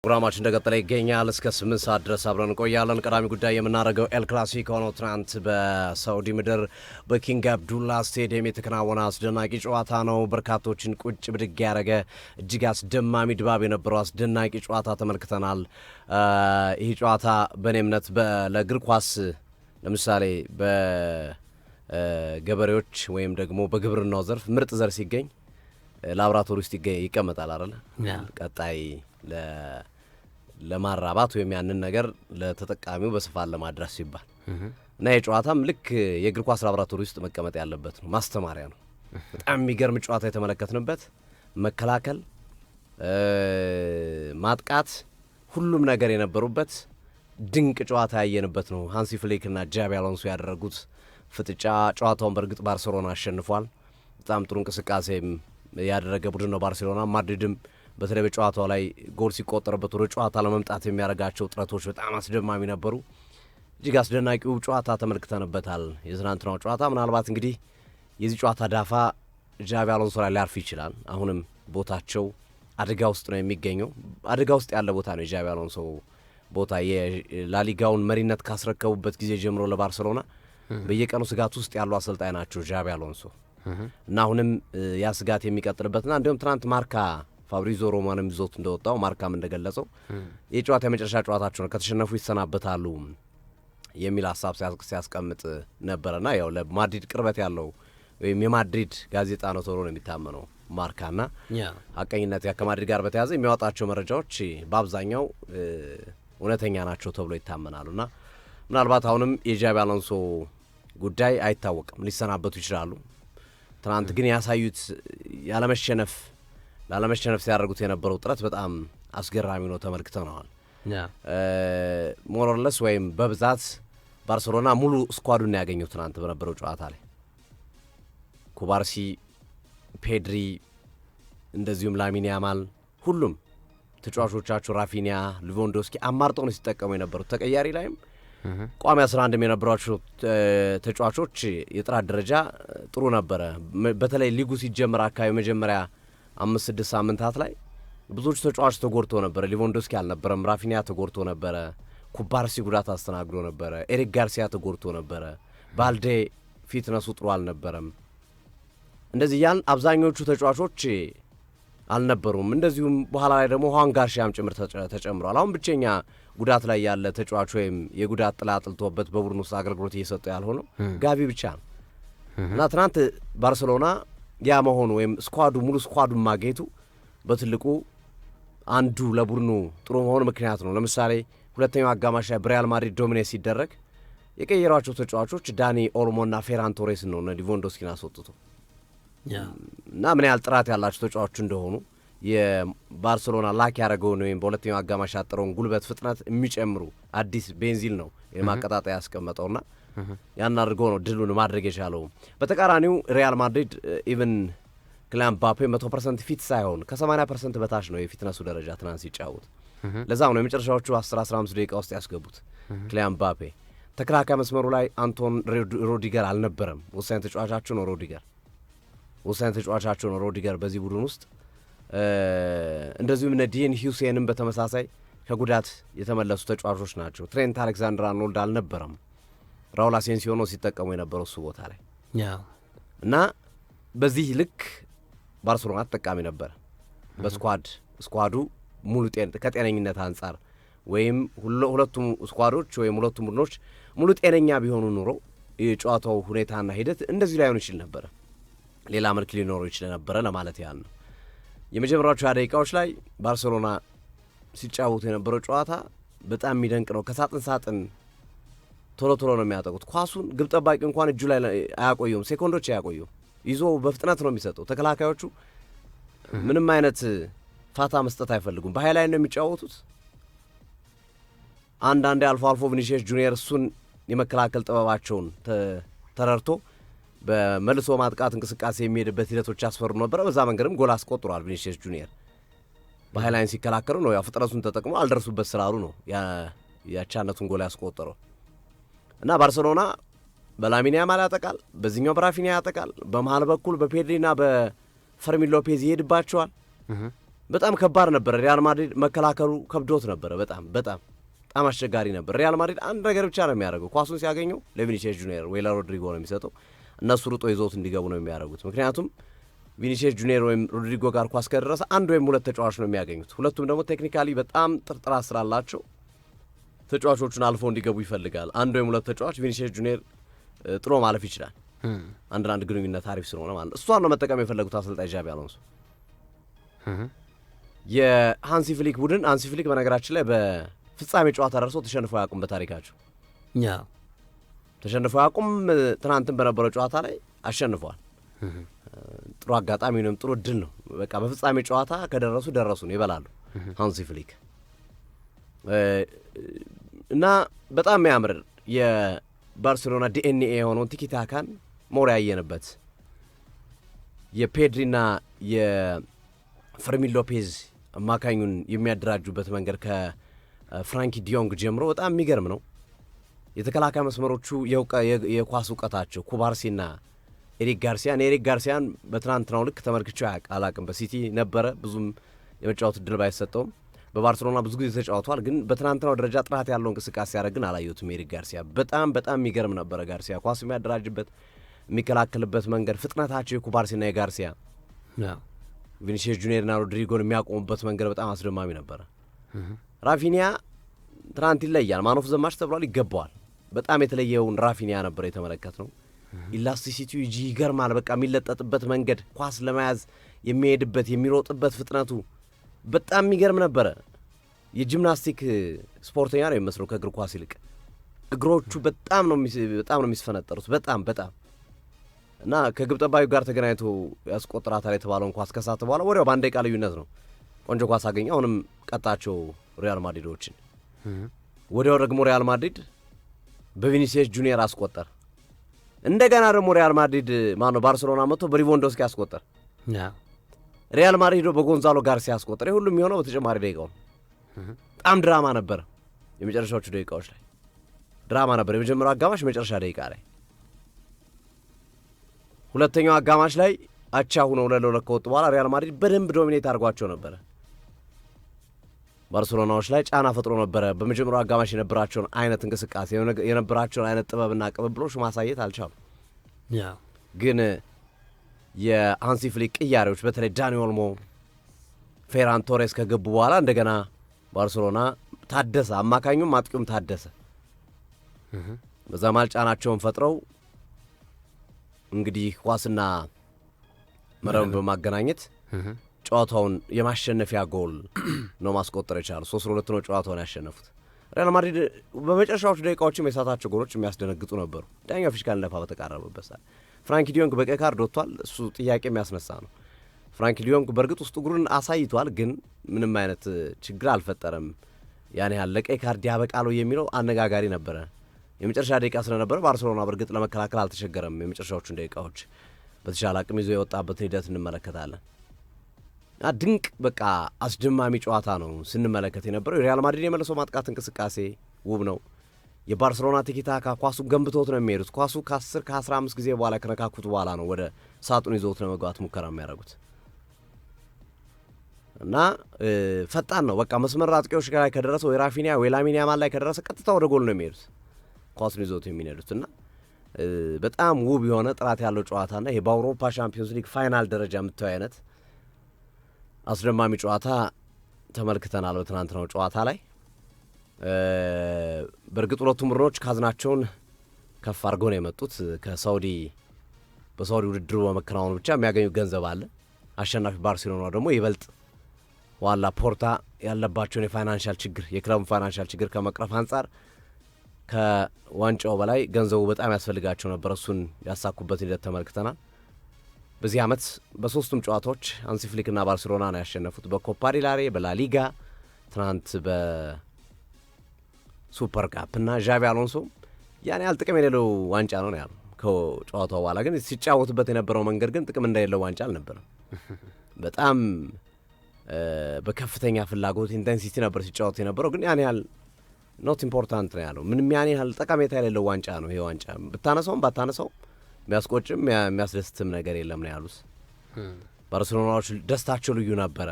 ፕሮግራማችን እንደቀጠለ ይገኛል። እስከ 8 ሰዓት ድረስ አብረን እንቆያለን። ቀዳሚ ጉዳይ የምናደርገው ኤል ክላሲኮ ነው። ትናንት በሳውዲ ምድር በኪንግ አብዱላ ስቴዲየም የተከናወነ አስደናቂ ጨዋታ ነው። በርካቶችን ቁጭ ብድግ ያደረገ እጅግ አስደማሚ ድባብ የነበረው አስደናቂ ጨዋታ ተመልክተናል። ይህ ጨዋታ በእኔ እምነት ለእግር ኳስ ለምሳሌ በገበሬዎች ወይም ደግሞ በግብርናው ዘርፍ ምርጥ ዘር ሲገኝ ላብራቶሪ ውስጥ ይቀመጣል አይደል? ቀጣይ ለማራባት ወይም ያንን ነገር ለተጠቃሚው በስፋት ለማድረስ ሲባል እና የጨዋታም ልክ የእግር ኳስ ላብራቶሪ ውስጥ መቀመጥ ያለበት ነው። ማስተማሪያ ነው። በጣም የሚገርም ጨዋታ የተመለከትንበት መከላከል፣ ማጥቃት፣ ሁሉም ነገር የነበሩበት ድንቅ ጨዋታ ያየንበት ነው። ሃንሲ ፍሊክ እና ጃቢ አሎንሶ ያደረጉት ፍጥጫ ጨዋታውን በእርግጥ ባርሴሎና አሸንፏል። በጣም ጥሩ እንቅስቃሴም ያደረገ ቡድን ነው ባርሴሎና። ማድሪድም በተለይ በጨዋታው ላይ ጎል ሲቆጠርበት ወደ ጨዋታ ለመምጣት የሚያደርጋቸው ጥረቶች በጣም አስደማሚ ነበሩ። እጅግ አስደናቂው ጨዋታ ተመልክተንበታል። የትናንትናው ጨዋታ ምናልባት እንግዲህ የዚህ ጨዋታ ዳፋ ጃቢ አሎንሶ ላይ ሊያርፍ ይችላል። አሁንም ቦታቸው አደጋ ውስጥ ነው የሚገኘው። አደጋ ውስጥ ያለ ቦታ ነው የጃቢ አሎንሶ ቦታ። የላሊጋውን መሪነት ካስረከቡበት ጊዜ ጀምሮ ለባርሴሎና በየቀኑ ስጋት ውስጥ ያሉ አሰልጣኝ ናቸው ጃቢ አሎንሶ እና አሁንም ያ ስጋት የሚቀጥልበትና እንዲሁም ትናንት ማርካ ፋብሪዞ ሮማንም ይዞት እንደወጣው ማርካም እንደገለጸው የጨዋታ የመጨረሻ ጨዋታቸው ነው፣ ከተሸነፉ ይሰናበታሉ የሚል ሀሳብ ሲያስቀምጥ ነበረና ያው ለማድሪድ ቅርበት ያለው ወይም የማድሪድ ጋዜጣ ነው ተብሎ ነው የሚታመነው ማርካና ሀቀኝነት ከማድሪድ ጋር በተያያዘ የሚያወጣቸው መረጃዎች በአብዛኛው እውነተኛ ናቸው ተብሎ ይታመናሉና ምናልባት አሁንም የጃቢ አሎንሶ ጉዳይ አይታወቅም፣ ሊሰናበቱ ይችላሉ። ትናንት ግን ያሳዩት ላለመሸነፍ ሲያደርጉት የነበረው ጥረት በጣም አስገራሚ ነው፣ ተመልክተነዋል። ሞሮለስ ወይም በብዛት ባርሴሎና ሙሉ ስኳዱን ያገኘው ትናንት በነበረው ጨዋታ ላይ ኩባርሲ፣ ፔድሪ፣ እንደዚሁም ላሚን ያማል ሁሉም ተጫዋቾቻቸው ራፊኒያ፣ ሌቫንዶስኪ አማርጠው ነው ሲጠቀሙ የነበሩት። ተቀያሪ ላይም ቋሚ 11 የነበሯቸው ተጫዋቾች የጥራት ደረጃ ጥሩ ነበረ። በተለይ ሊጉ ሲጀምር አካባቢ መጀመሪያ 5-6 ሳምንታት ላይ ብዙዎቹ ተጫዋች ተጎድቶ ነበረ። ሌቫንዶስኪ አልነበረም፣ ራፊኒያ ተጎድቶ ነበረ፣ ኩባርሲ ጉዳት አስተናግዶ ነበረ፣ ኤሪክ ጋርሲያ ተጎድቶ ነበረ፣ ባልዴ ፊትነሱ ጥሩ አልነበረም። እንደዚህ ያን አብዛኞቹ ተጫዋቾች አልነበሩም። እንደዚሁም በኋላ ላይ ደግሞ ሁዋን ጋርሺያም ጭምር ተጨምሯል። አሁን ብቸኛ ጉዳት ላይ ያለ ተጫዋች ወይም የጉዳት ጥላ ጥልቶበት በቡድን ውስጥ አገልግሎት እየሰጠ ያልሆነው ጋቢ ብቻ ነው እና ትናንት ባርሴሎና ያ መሆኑ ወይም ስኳዱ ሙሉ ስኳዱን ማግኘቱ በትልቁ አንዱ ለቡድኑ ጥሩ መሆኑ ምክንያት ነው። ለምሳሌ ሁለተኛው አጋማሽ ላይ በሪያል ማድሪድ ዶሚኔት ሲደረግ የቀየሯቸው ተጫዋቾች ዳኒ ኦልሞና ፌራን ቶሬስ ነው ሌቫንዶስኪን አስወጥቶ እና ምን ያህል ጥራት ያላቸው ተጫዋቾች እንደሆኑ የባርሴሎና ላክ ያደረገውን ወይም በሁለተኛው አጋማሽ ያጠረውን ጉልበት ፍጥነት የሚጨምሩ አዲስ ቤንዚል ነው የማቀጣጠያ ያስቀመጠውና ያን አድርገው ነው ድሉን ማድረግ የቻለው። በተቃራኒው ሪያል ማድሪድ ኢቨን ክሊያን ምባፔ 100% ፊት ሳይሆን ከ80% በታች ነው የፊትነሱ ደረጃ ትናንት ሲጫወት። ለዛም ነው የመጨረሻዎቹ 10-15 ደቂቃ ውስጥ ያስገቡት ክሊያን ምባፔ። ተከላካይ መስመሩ ላይ አንቶን ሮዲገር አልነበረም። ወሳኝ ተጫዋቻቸው ነው ሮዲገር በዚህ ቡድን ውስጥ። እንደዚሁም ዲን ሂውሴንም በተመሳሳይ ከጉዳት የተመለሱ ተጫዋቾች ናቸው። ትሬንት አሌክዛንደር አርኖልድ አልነበረም። ራውል አሴንሲዮ ነው ሲጠቀሙ የነበረው እሱ ቦታ ላይ እና በዚህ ልክ ባርሴሎና ተጠቃሚ ነበረ። በስኳዱ ሙሉ ከጤነኝነት አንጻር ወይም ሁለቱም ስኳዶች ወይም ሁለቱም ቡድኖች ሙሉ ጤነኛ ቢሆኑ ኑሮ የጨዋታው ሁኔታና ሂደት እንደዚህ ላይሆን ይችል ነበረ፣ ሌላ መልክ ሊኖረው ይችል ነበረ ለማለት ያህል ነው። የመጀመሪያዎቹ ደቂቃዎች ላይ ባርሴሎና ሲጫወቱ የነበረው ጨዋታ በጣም የሚደንቅ ነው። ከሳጥን ሳጥን ቶሎ ነው የሚያጠቁት። ኳሱን ግብ ጠባቂ እንኳን እጁ ላይ አያቆዩም፣ ሴኮንዶች አያቆዩም። ይዞ በፍጥነት ነው የሚሰጠው። ተከላካዮቹ ምንም አይነት ፋታ መስጠት አይፈልጉም። በሃይላይን ነው የሚጫወቱት። አንዳንዴ አልፎ ቪኒሲየስ ጁኒየር እሱን የመከላከል ጥበባቸውን ተረድቶ በመልሶ ማጥቃት እንቅስቃሴ የሚሄድበት ሂደቶች ያስፈሩ ነበረ። በዛ መንገድም ጎል አስቆጥሯል። ቪኒሲየስ ጁኒየር በሃይላይን ሲከላከሉ ነው ያው ፍጥነቱን ተጠቅሞ አልደረሱበት ስላሉ ነው ያቻነቱን ጎል ያስቆጠረው እና ባርሴሎና በላሚን ያማል ያጠቃል፣ በዚህኛው በራፊኒያ ያጠቃል፣ በመሃል በኩል በፔድሪና በፈርሚን ሎፔዝ ይሄድባቸዋል። በጣም ከባድ ነበር። ሪያል ማድሪድ መከላከሉ ከብዶት ነበረ። በጣም አስቸጋሪ ነበር። ሪያል ማድሪድ አንድ ነገር ብቻ ነው የሚያደርገው፣ ኳሱን ሲያገኘው ለቪኒሲየስ ጁኒየር ወይ ለሮድሪጎ ነው የሚሰጠው። እነሱ ሩጦ ይዞት እንዲገቡ ነው የሚያደርጉት። ምክንያቱም ቪኒሲየስ ጁኒየር ወይም ሮድሪጎ ጋር ኳስ ከደረሰ አንድ ወይም ሁለት ተጫዋች ነው የሚያገኙት። ሁለቱም ደግሞ ቴክኒካሊ በጣም ጥራት ስላላቸው ተጫዋቾቹን አልፎ እንዲገቡ ይፈልጋል። አንድ ወይም ሁለት ተጫዋች ቪኒሲየስ ጁኒየር ጥሎ ማለፍ ይችላል። አንድ ግንኙነት አሪፍ ስለሆነ ማለት እሷን ነው መጠቀም የፈለጉት አሰልጣኝ ዣቢ አሎንሶ። የሃንሲ ፍሊክ ቡድን ሃንሲ ፍሊክ በነገራችን ላይ በፍጻሜ ጨዋታ ደርሰው ተሸንፈው አያውቁም። በታሪካቸው ተሸንፈው አያውቁም። ትናንትም በነበረው ጨዋታ ላይ አሸንፈዋል። ጥሩ አጋጣሚ ነው፣ ጥሩ እድል ነው። በቃ በፍጻሜ ጨዋታ ከደረሱ ነው ይበላሉ ሃንሲ ፍሊክ እና በጣም የሚያምር የባርሴሎና ዲኤንኤ የሆነውን ቲኪታካን ሞር ያየንበት የፔድሪና የፈርሚን ሎፔዝ አማካኙን የሚያደራጁበት መንገድ ከፍራንኪ ዲዮንግ ጀምሮ በጣም የሚገርም ነው። የተከላካይ መስመሮቹ የኳስ እውቀታቸው ኩባርሲና ኤሪክ ጋርሲያን በትናንትናው ልክ ተመልክቼው አላቅም። በሲቲ ነበረ ብዙም የመጫወት እድል ባይሰጠውም በባርሴሎና ብዙ ጊዜ ተጫውቷል። ግን በትናንትናው ደረጃ ጥራት ያለው እንቅስቃሴ ሲያደርግ ግን አላየሁትም። ኤሪክ ጋርሲያ በጣም የሚገርም ነበረ። ጋርሲያ ኳስ የሚያደራጅበት የሚከላከልበት መንገድ፣ ፍጥነታቸው የኩባርሲና የጋርሲያ ቪኒሲየስ ጁኒየርና ሮድሪጎን የሚያቆሙበት መንገድ በጣም አስደማሚ ነበረ። ራፊኒያ ትናንት ይለያል። ማን ኦፍ ዘ ማች ተብሏል፣ ይገባዋል። በጣም የተለየውን ራፊኒያ ነበር የተመለከትነው። ኢላስቲሲቲው ይገርማል። በቃ የሚለጠጥበት መንገድ፣ ኳስ ለመያዝ የሚሄድበት የሚሮጥበት ፍጥነቱ በጣም የሚገርም ነበረ። የጂምናስቲክ ስፖርተኛ ነው የሚመስለው ከእግር ኳስ ይልቅ። እግሮቹ በጣም ነው የሚስፈነጠሩት በጣም እና ከግብ ጠባዩ ጋር ተገናኝቶ ያስቆጥራታል የተባለውን ኳስ ከሳተ በኋላ ወዲያው በአንድ ደቂቃ ልዩነት ነው ቆንጆ ኳስ አገኘ። አሁንም ቀጣቸው ሪያል ማድሪዶችን። ወዲያው ደግሞ ሪያል ማድሪድ በቪኒሲየስ ጁኒየር አስቆጠር። እንደገና ደግሞ ሪያል ማድሪድ ባርሴሎና መጥቶ በሊቫንዶውስኪ አስቆጠር። ሪያል ማድሪድ በጎንዛሎ ጋርሲያ አስቆጠር። ሁሉም የሚሆነው በተጨማሪ ደቂቃው ነው። በጣም ድራማ ነበር። የመጨረሻዎቹ ደቂቃዎች ላይ ድራማ ነበር። የመጀመሪያው አጋማሽ መጨረሻ ደቂቃ ላይ፣ ሁለተኛው አጋማሽ ላይ አቻ ሁነው ለለውለት ከወጡ በኋላ ሪያል ማድሪድ በደንብ ዶሚኔት አድርጓቸው ነበረ። ባርሴሎናዎች ላይ ጫና ፈጥሮ ነበረ። በመጀመሪያው አጋማሽ የነበራቸውን አይነት እንቅስቃሴ የነበራቸውን አይነት ጥበብና ቅብብሎች ማሳየት አልቻሉ። ግን የሃንሲ ፍሊክ ቅያሬዎች በተለይ ዳኒ ኦልሞ፣ ፌራን ቶሬስ ከገቡ በኋላ እንደገና ባርሴሎና ታደሰ። አማካኙም አጥቂውም ታደሰ። በዛ ማል ጫናቸውን ፈጥረው እንግዲህ ኳስና መረብን በማገናኘት ጨዋታውን የማሸነፊያ ጎል ነው ማስቆጠር የቻሉ። 3-2 ነው ጨዋታውን ያሸነፉት። ሪያል ማድሪድ በመጨረሻዎቹ ደቂቃዎችም የሳታቸው ጎሎች የሚያስደነግጡ ነበሩ። ዳኛው ፊሽካል ነፋ በተቃረበበት ሰዓት ፍራንኪ ዲዮንግ በቀይ ካርድ ወጥቷል። እሱ ጥያቄ የሚያስነሳ ነው። ፍራንኪ ዲዮንግ በእርግጥ ውስጥ እግሩን አሳይቷል፣ ግን ምንም አይነት ችግር አልፈጠረም። ያን ያህል ለቀይ ካርድ ያበቃለው የሚለው አነጋጋሪ ነበረ። የመጨረሻ ደቂቃ ስለነበረ ባርሴሎና በእርግጥ ለመከላከል አልተቸገረም። የመጨረሻዎቹን ደቂቃዎች በተሻለ አቅም ይዞ የወጣበትን ሂደት እንመለከታለን። ድንቅ በቃ አስደማሚ ጨዋታ ነው ስንመለከት የነበረው። የሪያል ማድሪድ የመልሶ ማጥቃት እንቅስቃሴ ውብ ነው። የባርሴሎና ቲኪታካ ኳሱ ገንብቶት ነው የሚሄዱት። ኳሱ ከ10-15 ጊዜ በኋላ ከነካኩት በኋላ ነው ወደ ሳጥኑ ይዞት ለመግባት ሙከራ የሚያደርጉት እና ፈጣን ነው። በቃ መስመር አጥቂዎች ጋር ከደረሰ ወይ ራፊኒያ ወይ ላሚን ያማል ላይ ከደረሰ ቀጥታ ወደ ጎል ነው የሚሄዱት ኳሱን ይዞት የሚሄዱት እና በጣም ውብ የሆነ ጥራት ያለው ጨዋታና ይሄ በአውሮፓ ቻምፒዮንስ ሊግ ፋይናል ደረጃ የምታዩ አይነት አስደማሚ ጨዋታ ተመልክተናል በትናንትናው ጨዋታ ላይ። በእርግጥ ሁለቱም ቡድኖች ካዝናቸውን ከፍ አድርገው ነው የመጡት። በሳውዲ ውድድሩ በመከናወኑ ብቻ የሚያገኙት ገንዘብ አለ። አሸናፊ ባርሴሎና ደግሞ ይበልጥ ዋላ ፖርታ ያለባቸውን የፋይናንሻል ችግር የክለቡን ፋይናንሻል ችግር ከመቅረፍ አንጻር ከዋንጫው በላይ ገንዘቡ በጣም ያስፈልጋቸው ነበር። እሱን ያሳኩበት ሂደት ተመልክተናል። በዚህ ዓመት በሶስቱም ጨዋታዎች ሃንሲ ፍሊክና ባርሴሎና ነው ያሸነፉት። በኮፓ ዴል ሬይ፣ በላሊጋ፣ ትናንት በሱፐር ካፕ እና ዣቪ አሎንሶ ያን ያህል ጥቅም የሌለው ዋንጫ ነው ያሉ ከጨዋታው በኋላ ግን ሲጫወቱበት የነበረው መንገድ ግን ጥቅም እንደሌለው ዋንጫ አልነበረም። በጣም በከፍተኛ ፍላጎት ኢንቴንሲቲ ነበር ሲጫወቱ የነበረው። ግን ያን ያህል ኖት ኢምፖርታንት ነው ያለው። ምንም ያን ያህል ጠቀሜታ የሌለው ዋንጫ ነው ይሄ ዋንጫ። ብታነሳውም ባታነሳውም የሚያስቆጭም የሚያስደስትም ነገር የለም ነው ያሉት። ባርሴሎናዎች ደስታቸው ልዩ ነበረ።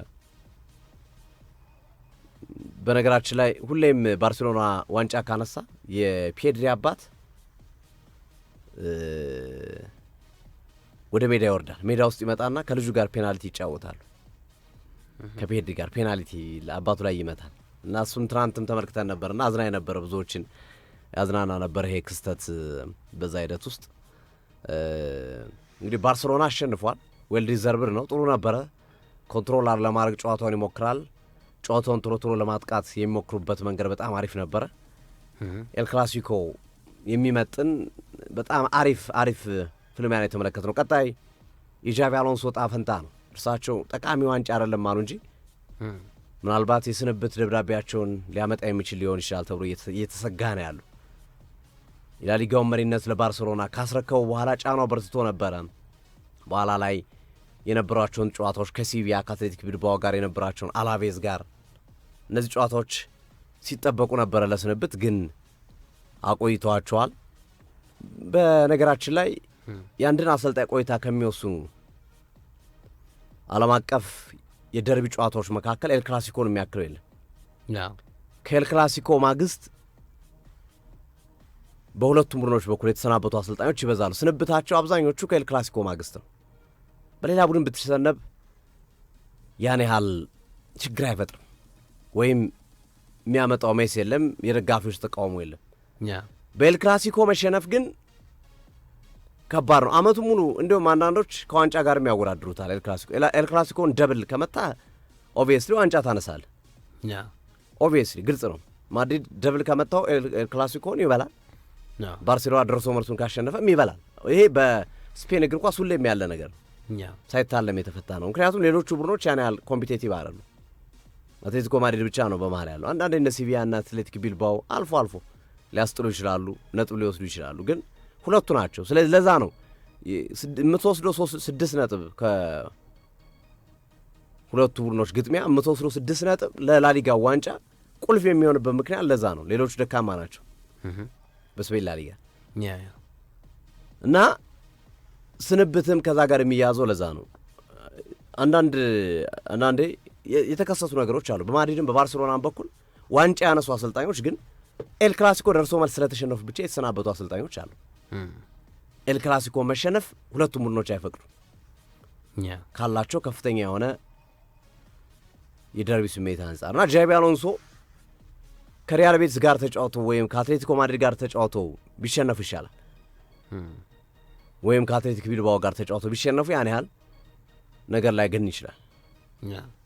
በነገራችን ላይ ሁሌም ባርሴሎና ዋንጫ ካነሳ የፔድሪ አባት ወደ ሜዳ ይወርዳል። ሜዳ ውስጥ ይመጣና ከልጁ ጋር ፔናልቲ ይጫወታሉ። ከፔድሪ ጋር ፔናልቲ አባቱ ላይ ይመታል እና እሱን ትናንትም ተመልክተን ነበርና አዝናኝ ነበረ። ብዙዎችን ያዝናና ነበር ይሄ ክስተት። በዛ ሂደት ውስጥ እንግዲህ ባርሴሎና አሸንፏል። ዌል ዲዘርቭድ ነው። ጥሩ ነበረ። ኮንትሮል ለማድረግ ጨዋታውን ይሞክራል። ጨዋታውን ቶሎ ለማጥቃት የሚሞክሩበት መንገድ በጣም አሪፍ ነበረ። ኤል ክላሲኮ የሚመጥን በጣም አሪፍ ፍልሚያን የተመለከት ነው። ቀጣይ የጃቪ አሎንሶ ዕጣ ፈንታ ነው። እርሳቸው ጠቃሚ ዋንጫ አይደለም አሉ እንጂ ምናልባት የስንብት ደብዳቤያቸውን ሊያመጣ የሚችል ሊሆን ይችላል ተብሎ እየተሰጋ ነው ያሉ። የላሊጋውን መሪነት ለባርሴሎና ካስረከቡ በኋላ ጫናው በርትቶ ነበረ። በኋላ ላይ የነበሯቸውን ጨዋታዎች ከሲቪያ ከአትሌቲክ ቢልባኦ ጋር የነበራቸውን አላቬዝ ጋር እነዚህ ጨዋታዎች ሲጠበቁ ነበረ ለስንብት፣ ግን አቆይተዋቸዋል። በነገራችን ላይ የአንድን አሰልጣኝ ቆይታ ከሚወስኑ ዓለም አቀፍ የደርቢ ጨዋታዎች መካከል ኤል ክላሲኮን የሚያክለው የለም። ከኤል ክላሲኮ ማግስት በሁለቱም ቡድኖች በኩል የተሰናበቱ አሰልጣኞች ይበዛሉ። ስንብታቸው አብዛኞቹ ከኤል ክላሲኮ ማግስት ነው። በሌላ ቡድን ብትሰነብ ያን ያህል ችግር አይፈጥርም፣ ወይም የሚያመጣው ሜስ የለም፣ የደጋፊዎች ተቃውሞ የለም። በኤል ክላሲኮ መሸነፍ ግን ከባድ ነው። አመቱ ሙሉ እንዲሁም አንዳንዶች ከዋንጫ ጋር የሚያወዳድሩታል። ኤል ክላሲኮን ደብል ከመታ ኦብቪየስሊ ዋንጫ ታነሳል። ኦብቪየስሊ ግልጽ ነው። ማድሪድ ደብል ከመታው ኤል ክላሲኮን ይበላል። ባርሴሎና ደርሶ መልሱን ካሸነፈም ይበላል። ይሄ በስፔን እግር ኳስ ሁሌም ያለ ነገር ነው፣ ሳይታለም የተፈታ ነው። ምክንያቱም ሌሎቹ ቡድኖች ያን ያህል ኮምፒቴቲቭ አይደሉም። አትሌቲኮ ማድሪድ ብቻ ነው በመሀል ያለው። አንዳንድ እነ ሲቪያ እና አትሌቲክ ቢልባኦ አልፎ ሊያስጥሉ ይችላሉ፣ ነጥብ ሊወስዱ ይችላሉ፣ ግን ሁለቱ ናቸው። ስለዚህ ለዛ ነው የምትወስደው 6 ነጥብ ከሁለቱ ቡድኖች ግጥሚያ የምትወስደው 6 ነጥብ ለላሊጋ ዋንጫ ቁልፍ የሚሆንበት ምክንያት ለዛ ነው። ሌሎቹ ደካማ ናቸው በስፔን ላሊጋ እና ስንብትም ከዛ ጋር የሚያዘው ለዛ ነው። አንዳንዴ የተከሰቱ ነገሮች አሉ። በማድሪድም በባርሴሎናም በኩል ዋንጫ ያነሱ አሰልጣኞች ግን ኤል ክላሲኮ ደርሶ መልስ ስለተሸነፉ ብቻ የተሰናበቱ አሰልጣኞች አሉ። ኤል ክላሲኮ መሸነፍ ሁለቱም ቡድኖች አይፈቅዱ ካላቸው ከፍተኛ የሆነ የደርቢ ስሜት አንጻር እና ጃቪ አሎንሶ ከሪያል ቤቲስ ጋር ተጫውተው ወይም ከአትሌቲኮ ማድሪድ ጋር ተጫውተው ቢሸነፉ ይሻላል፣ ወይም ከአትሌቲክ ቢልባኦ ጋር ተጫውተው ቢሸነፉ ያን ያህል ነገር ላይ ግን ይችላል።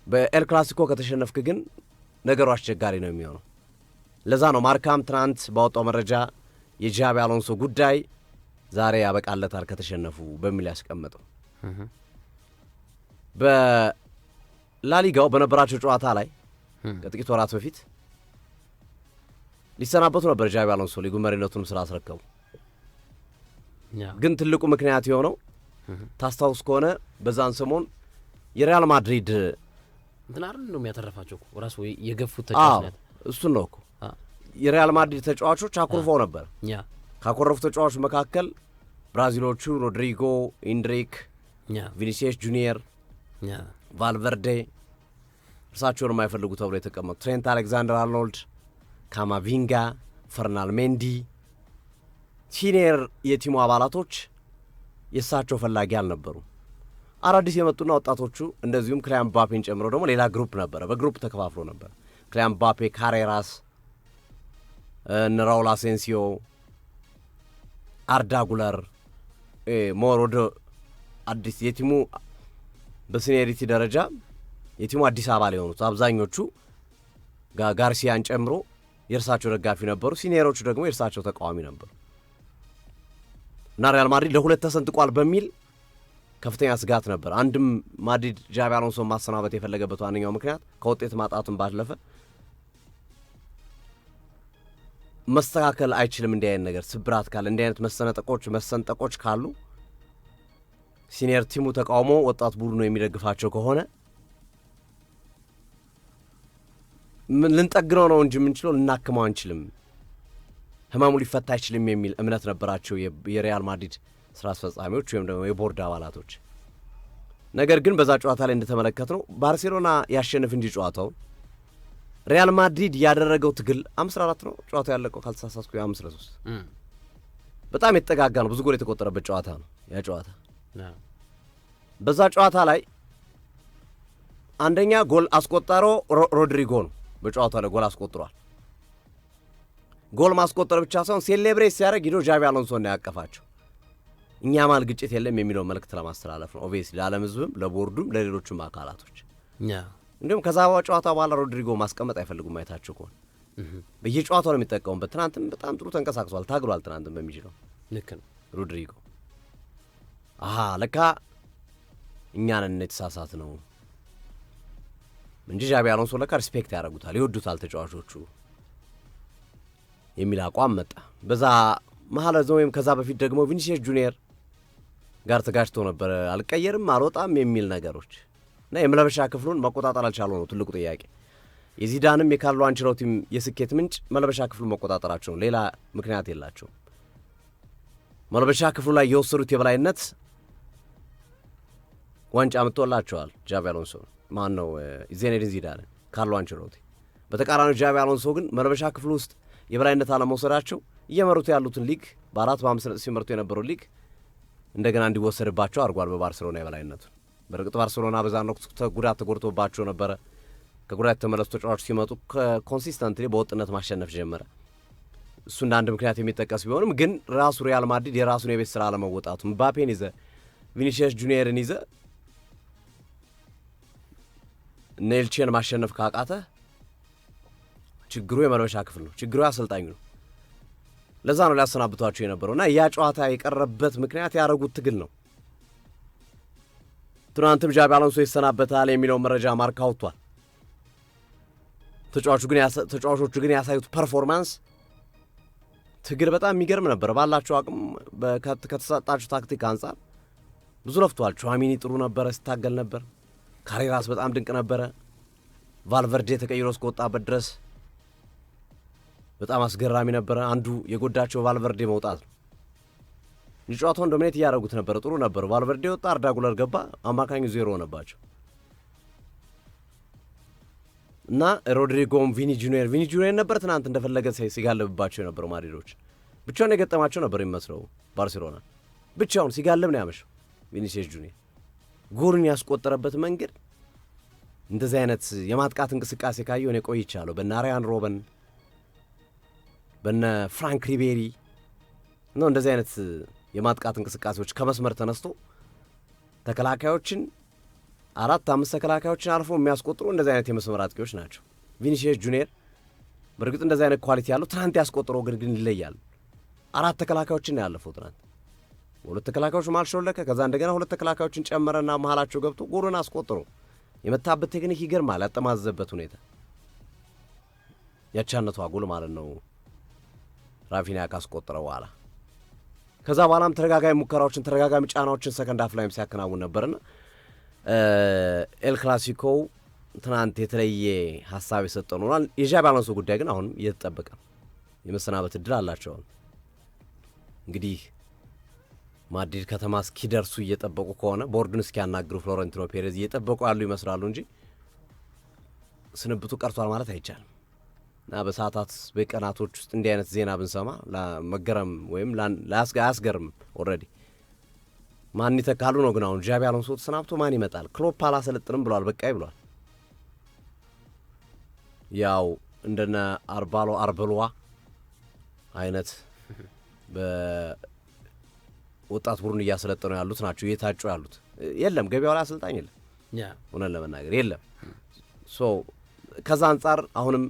በኤል ክላሲኮ ከተሸነፍክ ግን ነገሩ አስቸጋሪ ነው የሚሆነው። ለዛ ነው ማርካም ትናንት ባወጣው መረጃ የጃቪ አሎንሶ ጉዳይ ዛሬ ያበቃለታል ከተሸነፉ በሚል ያስቀመጠው። በላሊጋው በነበራቸው ጨዋታ ላይ ከጥቂት ወራት በፊት ሊሰናበቱ ነበር ጃቪ አሎንሶ ሊጉ መሪነቱን ስላስረከቡ። ግን ትልቁ ምክንያት የሆነው ታስታውስ ከሆነ በዛን ሰሞን የሪያል ማድሪድ እንትን አይደል ነው የሚያተረፋቸው ራሱ የገፉት ተጫዋቾች እሱን ነው እኮ የሪያል ማድሪድ ተጫዋቾች አኩርፈው ነበር። ካኮረፉ ተጫዋቾች መካከል ብራዚሎቹ ሮድሪጎ፣ ኢንድሪክ፣ ቪኒሲየስ ጁኒየር፣ ቫልቨርዴ እርሳቸውን የማይፈልጉ ተብሎ የተቀመጡ ትሬንት አሌክዛንደር አርኖልድ፣ ካማቪንጋ፣ ፈርናል ሜንዲ ሲኒየር የቲሙ አባላቶች የእሳቸው ፈላጊ አልነበሩ። አዳዲስ የመጡና ወጣቶቹ እንደዚሁም ክሊያን ምባፔን ጨምሮ ደግሞ ሌላ ግሩፕ ነበረ። በግሩፕ ተከፋፍሎ ነበር። ክሊያን ምባፔ፣ ካሬራስ፣ እነ ራውል አሴንሲዮ፣ አርዳ ጉለር ሞር ወደ አዲስ የቲሙ በሲኒየሪቲ ደረጃ የቲሙ አዲስ አባል የሆኑት አብዛኞቹ ጋርሲያን ጨምሮ የእርሳቸው ደጋፊ ነበሩ። ሲኒየሮቹ ደግሞ የእርሳቸው ተቃዋሚ ነበሩ እና ሪያል ማድሪድ ለሁለት ተሰንጥቋል በሚል ከፍተኛ ስጋት ነበር። አንድም ማድሪድ ጃቪ አሎንሶን ማሰናበት የፈለገበት ዋነኛው ምክንያት ከውጤት ማጣቱን ባለፈ መስተካከል አይችልም እንዲህ አይነት ነገር ስብራት ካለ እንዲህ አይነት መሰንጠቆች ካሉ ሲኒየር ቲሙ ተቃውሞ ወጣት ቡድኑ የሚደግፋቸው ከሆነ ልንጠግነው ነው እንጂ የምንችለው ልናክመው አንችልም፣ ህመሙ ሊፈታ አይችልም የሚል እምነት ነበራቸው የሪያል ማድሪድ ስራ አስፈጻሚዎች ወይም ደግሞ የቦርድ አባላቶች። ነገር ግን በዛ ጨዋታ ላይ እንደተመለከትነው ባርሴሎና ያሸንፍ እንጂ ጨዋታውን ሪያል ማድሪድ ያደረገው ትግል 5-4 ነው ጨዋታው ያለቀው ካልተሳሳትኩ 5-3 በጣም የተጠጋጋ ነው። ብዙ ጎል የተቆጠረበት ጨዋታ ነው ያ ጨዋታ። በዛ ጨዋታ ላይ አንደኛ ጎል አስቆጣሮ ሮድሪጎ ነው። በጨዋታው ላይ ጎል አስቆጥሯል። ጎል ማስቆጠር ብቻ ሳይሆን ሴሌብሬት ሲያደርግ ሂዶ ጃቪ አሎንሶ ነው ያቀፋቸው። እኛ ማል ግጭት የለም የሚለው መልእክት ለማስተላለፍ ነው። ኦብቪየስሊ ለዓለም ሕዝብም ለቦርዱም ለሌሎችም አካላቶች እንዲሁም ከዛ ጨዋታ በኋላ ሮድሪጎ ማስቀመጥ አይፈልጉም። አይታችሁ ከሆነ በየጨዋታው ነው የሚጠቀሙበት። ትናንትም በጣም ጥሩ ተንቀሳቅሷል፣ ታግሏል። ትናንትም በሚችለው ልክ ነው ሮድሪጎ። ለካ እኛ ነን የተሳሳት ነው እንጂ ጃቪ አሎንሶ ለካ ሪስፔክት ያደርጉታል፣ ይወዱታል ተጫዋቾቹ የሚል አቋም መጣ። በዛ መሀል ወይም ከዛ በፊት ደግሞ ቪኒሲየስ ጁኒየር ጋር ተጋጭቶ ነበር። አልቀየርም አልወጣም የሚል ነገሮች እና የመለበሻ ክፍሉን መቆጣጠር አልቻለው ነው ትልቁ ጥያቄ። የዚዳንም የካርሎ አንቸሎቲም የስኬት ምንጭ መለበሻ ክፍሉን መቆጣጠራቸው፣ ሌላ ምክንያት የላቸውም። መለበሻ ክፍሉ ላይ የወሰዱት የበላይነት ዋንጫ አምጥቶላቸዋል ጃቪ አሎንሶ ማን ነው ዚኔዲን ዚዳን ካርሎ አንቸሎቲ። በተቃራኒው ጃቪ አሎንሶ ግን መለበሻ ክፍሉ ውስጥ የበላይነት አለመውሰዳቸው እየመሩት ያሉትን ሊግ በ4-5 ነጥብ ሲመርቱ የነበረው ሊግ እንደገና እንዲወሰድባቸው አድርጓል በባርሴሎና የበላይነቱ። በርግጥ ባርሴሎና በዛን ወቅት ጉዳት ተጎድቶባቸው ነበረ። ከጉዳት የተመለሱ ተጫዋቾች ሲመጡ ኮንሲስተንትሊ በወጥነት ማሸነፍ ጀመረ። እሱ እንደ አንድ ምክንያት የሚጠቀስ ቢሆንም ግን ራሱ ሪያል ማድሪድ የራሱን የቤት ስራ አለመወጣቱ፣ ምባፔን ይዘ ቪኒሲየስ ጁኒየርን ይዘ ኔልቼን ማሸነፍ ካቃተ ችግሩ የመልበሻ ክፍል ነው፣ ችግሩ አሰልጣኙ ነው። ለዛ ነው ሊያሰናብቷቸው የነበረው እና ያ ጨዋታ የቀረበት ምክንያት ያደረጉት ትግል ነው። ትናንትም ጃቪ አሎንሶ ይሰናበታል የሚለው መረጃ ማርካ አውጥቷል። ተጫዋቾቹ ግን ያሳዩት ፐርፎርማንስ ትግል በጣም የሚገርም ነበር። ባላቸው አቅም ከተሰጣቸው ታክቲክ አንጻር ብዙ ለፍቷል። ቹዋሚኒ ጥሩ ነበረ፣ ሲታገል ነበር። ካሬራስ በጣም ድንቅ ነበረ። ቫልቨርዴ ተቀይሮ እስከወጣበት ድረስ በጣም አስገራሚ ነበረ። አንዱ የጎዳቸው ቫልቨርዴ መውጣት ነው። ጨዋታውን ዶሚኔት እያደረጉት ነበረ፣ ጥሩ ነበሩ። ቫልቨርዴ ወጣ፣ አርዳ ጉለር ገባ፣ አማካኙ 0 ሆነባቸው እና ሮድሪጎም ቪኒ ጁኒየር ነበር ትናንት እንደፈለገ ሲጋለብባቸው የነበረው ማድሪዶች። ብቻውን የገጠማቸው ነበር የሚመስለው ባርሴሎና ብቻውን ሲጋለብ ነው ያመሸው። ቪኒሲየስ ጁኒየር ጎልን ያስቆጠረበት መንገድ እንደዚህ አይነት የማጥቃት እንቅስቃሴ ካየሁ እኔ ቆይቻለሁ። በነ አሪያን ሮበን በነ ፍራንክ ሪቤሪ ነው እንደዚህ አይነት የማጥቃት እንቅስቃሴዎች ከመስመር ተነስቶ ተከላካዮችን 4-5 ተከላካዮችን አልፎ የሚያስቆጥሩ እንደዚህ አይነት የመስመር አጥቂዎች ናቸው። ቪኒሲየስ ጁኒየር በእርግጥ እንደዚህ አይነት ኳሊቲ ያለው ትናንት ያስቆጥረው ግን ይለያል። 4 ተከላካዮችን ያለፈው ትናንት 2 ተከላካዮች መሃል ሾለከ፣ ከዛ እንደገና 2 ተከላካዮችን ጨመረና መሃላቸው ገብቶ ጎልን አስቆጥሮ የመታበት ቴክኒክ ይገርማል። ያጠማዘበት ሁኔታ ያቻነቷ ጎል ማለት ነው ራፊኒያ ካስቆጠረው በኋላ። ከዛ በኋላም ተደጋጋሚ ሙከራዎችን ተደጋጋሚ ጫናዎችን ሰከንድ ሃፍ ላይም ሲያከናውን ነበርና ኤል ክላሲኮ ትናንት የተለየ ሀሳብ የሰጠው ሆኗል። የጃቪ አሎንሶ ጉዳይ ግን አሁንም እየተጠበቀ ነው። የመሰናበት እድል አላቸው። እንግዲህ ማድሪድ ከተማ እስኪደርሱ እየጠበቁ ከሆነ ቦርዱን እስኪያናግሩ ፍሎረንቲኖ ፔሬዝ እየጠበቁ ያሉ ይመስላሉ እንጂ ስንብቱ ቀርቷል ማለት አይቻልም። እና በሰዓታት በቀናቶች ውስጥ እንዲህ አይነት ዜና ብንሰማ መገረም ወይም አያስገርም። ኦልሬዲ ማን ይተካሉ ነው። ግን አሁን ጃቪ አሎንሶ ተሰናብቶ ማን ይመጣል? ክሎፕ አላሰለጥንም ብሏል፣ በቃይ ብሏል። ያው እንደነ አርበሎዋ አይነት በወጣት ቡድን እያሰለጠኑ ያሉት ናቸው እየታጩ ያሉት። የለም ገበያው ላይ አሰልጣኝ የለም፣ ሆነን ለመናገር የለም። ከዛ አንጻር አሁንም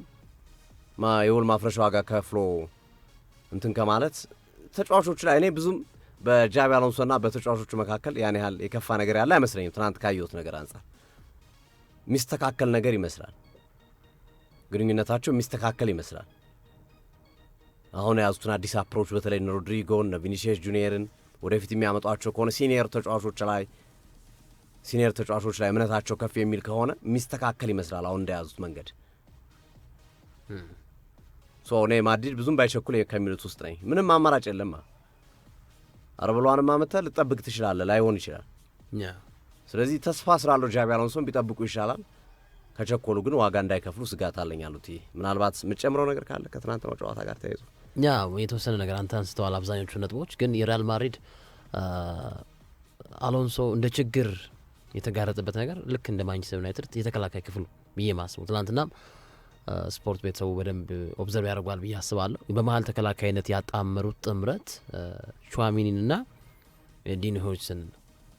የውል ማፍረሻ ዋጋ ከፍሎ እንትን ከማለት ተጫዋቾቹ ላይ እኔ ብዙም በጃቪ አሎንሶና በተጫዋቾቹ መካከል ያን ያህል የከፋ ነገር ያለ አይመስለኝም። ትናንት ካየሁት ነገር አንጻር የሚስተካከል ነገር ይመስላል፣ ግንኙነታቸው የሚስተካከል ይመስላል። አሁን የያዙትን አዲስ አፕሮች በተለይ ሮድሪጎን እና ቪኒሲየስ ጁኒየርን ወደፊት የሚያመጧቸው ከሆነ ሲኒየር ተጫዋቾች ላይ እምነታቸው ከፍ የሚል ከሆነ የሚስተካከል ይመስላል አሁን እንደያዙት መንገድ። እኔ ማድሪድ ብዙም ባይቸኩል ከሚሉት ውስጥ ነኝ። ምንም አማራጭ የለም። አርበሏንም አመተ ልጠብቅ ትችላለህ፣ ላይሆን ይችላል። ስለዚህ ተስፋ ስላለው ጃቪ አሎንሶን ቢጠብቁ ይሻላል። ከቸኮሉ ግን ዋጋ እንዳይከፍሉ ስጋት አለኝ አሉት። ምናልባት የምትጨምረው ነገር ካለ ከትናንትናው ጨዋታ ጋር ተያይዞ? ያ የተወሰነ ነገር አንተ አንስተዋል አብዛኞቹ ነጥቦች። ግን የሪያል ማድሪድ አሎንሶ እንደ ችግር የተጋረጠበት ነገር ልክ እንደ ማንቸስተር ዩናይትድ የተከላካይ ክፍሉ ብዬ ማስበው ትናንትናም ስፖርት ቤተሰቡ በደንብ ኦብዘርቭ ያደርጓል ብዬ አስባለሁ። በመሀል ተከላካይነት ያጣመሩት ጥምረት ሹዋሚኒንና ዲን ሆጅሰን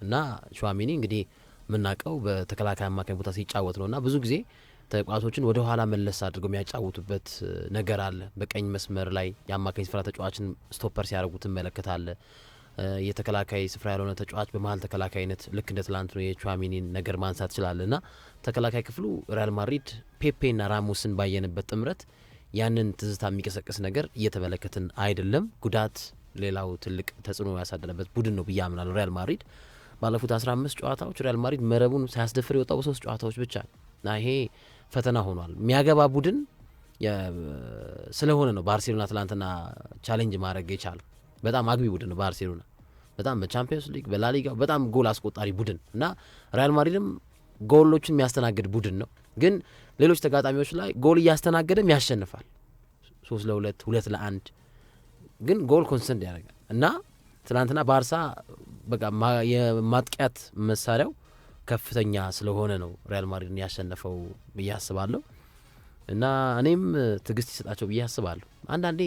እና ሹዋሚኒ እንግዲህ የምናውቀው በተከላካይ አማካኝ ቦታ ሲጫወት ነው እና ብዙ ጊዜ ተጫዋቾችን ወደ ኋላ መለስ አድርገው የሚያጫውቱበት ነገር አለ። በቀኝ መስመር ላይ የአማካኝ ስፍራ ተጫዋችን ስቶፐር ሲያደርጉ ትመለከታለህ። የተከላካይ ስፍራ ያልሆነ ተጫዋች በመሀል ተከላካይነት ልክ እንደ ትላንት ነው የቹዋሚኒን ነገር ማንሳት ይችላል። ና ተከላካይ ክፍሉ ሪያል ማድሪድ ፔፔና ራሞስን ባየንበት ጥምረት ያንን ትዝታ የሚቀሰቅስ ነገር እየተመለከትን አይደለም። ጉዳት ሌላው ትልቅ ተጽዕኖ ያሳደረበት ቡድን ነው ብዬ አምናለሁ። ሪያል ማድሪድ ባለፉት 15 ጨዋታዎች ሪያል ማድሪድ መረቡን ሳያስደፍር የወጣው በ3 ጨዋታዎች ብቻ ና ይሄ ፈተና ሆኗል። የሚያገባ ቡድን ስለሆነ ነው ባርሴሎና ትላንትና ቻሌንጅ ማድረግ የቻለው። በጣም አግቢ ቡድን ነው ባርሴሎና፣ በጣም በቻምፒየንስ ሊግ በላሊጋው በጣም ጎል አስቆጣሪ ቡድን እና ሪያል ማድሪድም ጎሎችን የሚያስተናግድ ቡድን ነው። ግን ሌሎች ተጋጣሚዎች ላይ ጎል እያስተናገደም ያሸንፋል 3-2 2-1 ግን ጎል ኮንስተንት ያደርጋል እና ትናንትና ባርሳ በቃ የማጥቂያት መሳሪያው ከፍተኛ ስለሆነ ነው ሪያል ማድሪድን ያሸነፈው ብዬ አስባለሁ። እና እኔም ትዕግስት ይሰጣቸው ብዬ አስባለሁ። አንዳንዴ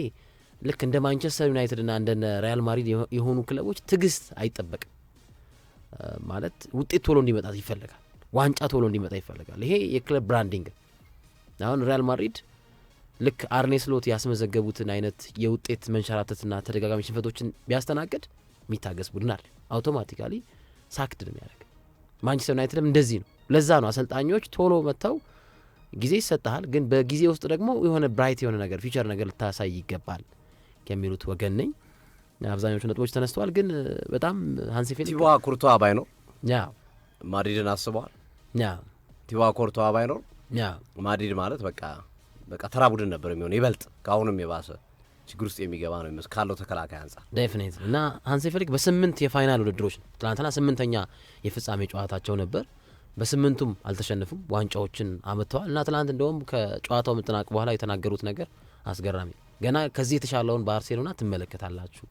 ልክ እንደ ማንቸስተር ዩናይትድ እና እንደ ሪያል ማድሪድ የሆኑ ክለቦች ትዕግስት አይጠበቅም ማለት ውጤት ቶሎ እንዲመጣ ይፈልጋል፣ ዋንጫ ቶሎ እንዲመጣ ይፈልጋል። ይሄ የክለብ ብራንዲንግ። አሁን ሪያል ማድሪድ ልክ አርኔ ስሎት ያስመዘገቡትን አይነት የውጤት መንሸራተትና ተደጋጋሚ ሽንፈቶችን ቢያስተናግድ የሚታገስ ቡድን አለ፣ አውቶማቲካሊ ሳክድ ነው የሚያደርግ። ማንቸስተር ዩናይትድም እንደዚህ ነው። ለዛ ነው አሰልጣኞች ቶሎ መጥተው ጊዜ ይሰጣል፣ ግን በጊዜ ውስጥ ደግሞ የሆነ ብራይት የሆነ ነገር ፊቸር ነገር ልታሳይ ይገባል ከሚሉት ወገን ነኝ። አብዛኞቹ ነጥቦች ተነስተዋል፣ ግን በጣም ሃንሲ ፌሊክ ቲቦ ኮርቷ ባይ ነው ያ ማድሪድን አስበዋል። ያ ቲቦ ኮርቷ ባይ ነው ያ ማድሪድ ማለት በቃ ተራ ቡድን ነበር የሚሆነው። ይበልጥ ከአሁንም የባሰ ችግር ውስጥ የሚገባ ነው የሚመስል ካለው ተከላካይ አንጻር ዴፊኒት። እና ሃንሲ ፌሊክ በ8 የፋይናል ውድድሮች ትናንትና 8ኛ የፍጻሜ ጨዋታቸው ነበር። በ8ቱም አልተሸነፉም፣ ዋንጫዎችን አመጥተዋል። እና ትናንት እንደውም ከጨዋታው መጠናቅ በኋላ የተናገሩት ነገር አስገራሚ። ገና ከዚህ የተሻለውን ባርሴሎና ትመለከታላችሁ፣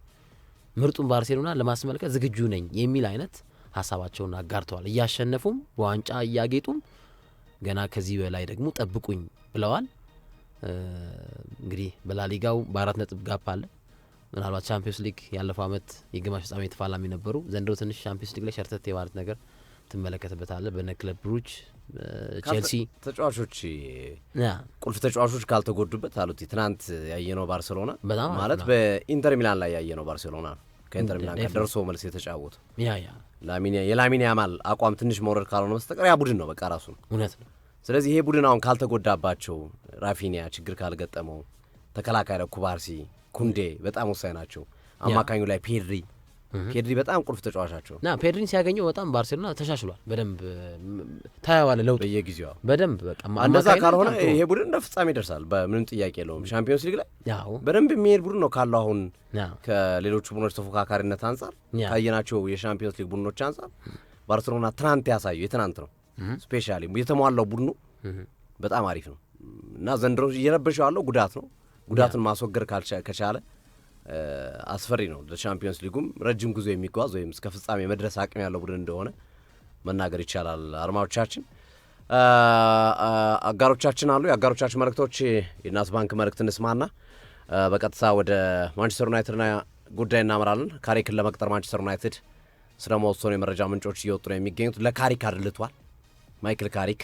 ምርጡን ባርሴሎና ለማስመልከት ዝግጁ ነኝ የሚል አይነት ሀሳባቸውን አጋርተዋል። እያሸነፉም በዋንጫ እያጌጡም ገና ከዚህ በላይ ደግሞ ጠብቁኝ ብለዋል። እንግዲህ በላሊጋው በ4 ነጥብ ጋፕ አለ። ምናልባት ቻምፒየንስ ሊግ ያለፈው አመት የግማሽ ፍጻሜ ተፋላሚ ነበሩ። ዘንድሮ ትንሽ ቻምፒየንስ ሊግ ላይ ሸርተት የማለት ነገር ትመለከትበታለህ። በነ ክለብ ብሩጅ፣ ቼልሲ ተጫዋቾች ቁልፍ ተጫዋቾች ካልተጎዱበት አሉት። ትናንት ያየነው ባርሴሎና ማለት በኢንተር ሚላን ላይ ያየነው ባርሴሎና ከኢንተር ሚላን ጋር ደርሶ መልስ የተጫወቱ የላሚን ያማል አቋም ትንሽ መውረድ ካልሆነ በስተቀር ያ ቡድን ነው በቃ ራሱ እውነት ነው። ስለዚህ ይሄ ቡድን አሁን ካልተጎዳባቸው፣ ራፊኒያ ችግር ካልገጠመው፣ ተከላካይ ላይ ኩባርሲ፣ ኩንዴ በጣም ወሳኝ ናቸው። አማካኙ ላይ ፔድሪ በጣም ቁልፍ ተጫዋቻቸው ና ፔድሪን ሲያገኘው በጣም ባርሴሎና ተሻሽሏል። በደንብ ታያዋለ ለውጥ በየጊዜው በደንብ በቃ እንደዛ ካልሆነ ይሄ ቡድን እንደ ፍጻሜ ይደርሳል በምንም ጥያቄ የለውም። ሻምፒዮንስ ሊግ ላይ በደንብ የሚሄድ ቡድን ነው ካለው አሁን ከሌሎቹ ቡድኖች ተፎካካሪነት አንጻር ካየናቸው የሻምፒዮንስ ሊግ ቡድኖች አንጻር ባርሴሎና ትናንት ያሳየው የትናንት ነው። ስፔሻሊ የተሟላው ቡድኑ በጣም አሪፍ ነው እና ዘንድሮ እየረበሸው ያለው ጉዳት ነው። ጉዳትን ማስወገድ ከቻለ አስፈሪ ነው። ለቻምፒዮንስ ሊጉም ረጅም ጉዞ የሚጓዝ ወይም እስከ ፍጻሜ መድረስ አቅም ያለው ቡድን እንደሆነ መናገር ይቻላል። አድማጮቻችን፣ አጋሮቻችን አሉ። የአጋሮቻችን መልእክቶች የእናት ባንክ መልእክት እንስማና በቀጥታ ወደ ማንቸስተር ዩናይትድና ጉዳይ እናመራለን። ካሪክን ለመቅጠር ማንቸስተር ዩናይትድ ስለ መወሰኑ የመረጃ ምንጮች እየወጡ ነው የሚገኙት። ለካሪክ አድልቷል። ማይክል ካሪክ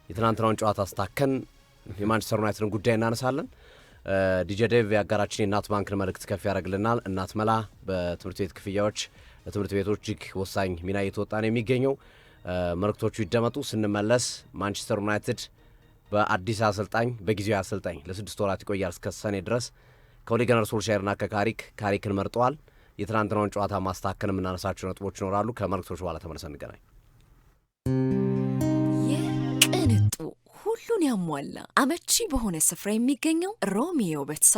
የትናንትናውን ጨዋታ አስታከን የማንቸስተር ዩናይትድን ጉዳይ እናነሳለን። ዲጄ ዴቭ የአጋራችን የእናት ባንክን መልእክት ከፍ ያደርግልናል። እናት መላ በትምህርት ቤት ክፍያዎች ለትምህርት ቤቶች እጅግ ወሳኝ ሚና እየተወጣ ነው የሚገኘው። መልእክቶቹ ይደመጡ። ስንመለስ ማንቸስተር ዩናይትድ በአዲስ አሰልጣኝ በጊዜያዊ አሰልጣኝ ለ6 ወራት ይቆያል እስከ ሰኔ ድረስ ከኦሌ ጉናር ሶልሻየርና ካሪክን መርጠዋል። የትናንትናውን ጨዋታ ማስታከን የምናነሳቸው ነጥቦች ይኖራሉ። ከመልእክቶቹ በኋላ ተመልሰን እንገናኝ። የቅንጡ ሁሉን ያሟላ አመቺ በሆነ ስፍራ የሚገኘው ሮሚዮ ቤት